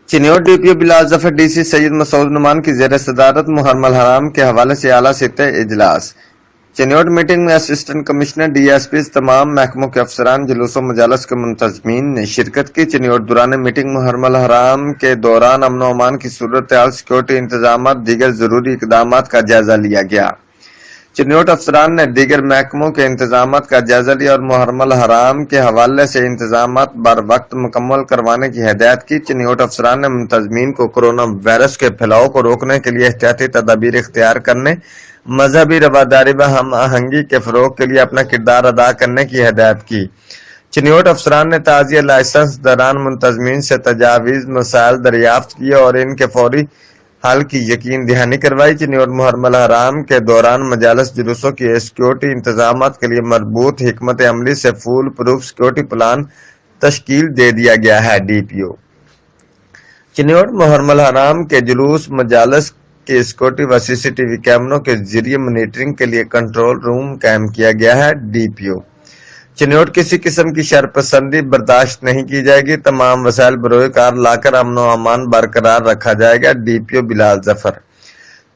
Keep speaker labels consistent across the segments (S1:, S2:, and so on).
S1: Chiniot D P او بلال ظفر D C Syed Masood Noman کی زیر صدارت محرم الحرام کے حوالے سے اعلیٰ سطحی اجلاس۔ چنیوٹ میٹنگ میں assistant commissioner D S Ps, تمام محکموں کے افسران، جلوس و مجالس کے منتظمین نے شرکت کی۔ چنیوٹ دوران میٹنگ محرم الحرام کے دوران امن و امان کی صورتحال، سیکورٹی انتظامات، دیگر ضروری اقدامات کا جائزہ لیا گیا۔ چنیوٹ افسران نے دیگر محکموں کے انتظامات کا جائزہ لیا اور محرم الحرام کے حوالے سے انتظامات بر وقت مکمل کروانے کی ہدایت کی۔ چنیوٹ افسران نے منتظمین کو کورونا وائرس کے پھیلاؤ کو روکنے کے لیے احتیاطی تدابیر اختیار کرنے، مذہبی رواداری و ہم آہنگی کے فروغ کے لیے اپنا کردار ادا کرنے کی ہدایت کی۔ چنیوٹ افسران نے تعزیہ لائسنس دوران منتظمین سے تجاویز مسائل دریافت کیے اور ان کے فوری حل کی یقین دہانی کروائی۔ چنیوٹ محرم الحرام کے دوران مجالس جلوسوں کی سیکورٹی انتظامات کے لیے مربوط حکمت عملی سے فول پروف سیکورٹی پلان تشکیل دے دیا گیا ہے۔ ڈی پی او چنیوٹ محرم الحرام کے جلوس مجالس کی سیکورٹی و سی سی ٹی وی کیمروں کے ذریعے مانیٹرنگ کے لیے کنٹرول روم قائم کیا گیا ہے۔ ڈی پی او چنیوٹ کسی قسم کی شرپسندی برداشت نہیں کی جائے گی، تمام وسائل بروئے کار لا کر امن و امان برقرار رکھا جائے گا۔ ڈی پی او بلال ظفر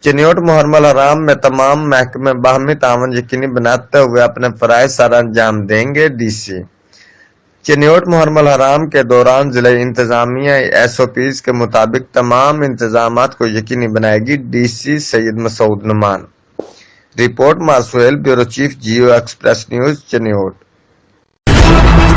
S1: چنیوٹ محرم الحرام میں تمام محکمے باہمی تعاون یقینی بناتے ہوئے اپنے فرائض سر انجام دیں گے۔ ڈی سی چنیوٹ محرم الحرام کے دوران ضلع انتظامیہ ایس او پیز کے مطابق تمام انتظامات کو یقینی بنائے گی۔ D C Syed Masood Noman. Report مارسویل، bureau chief, Geo Express News, Chiniot.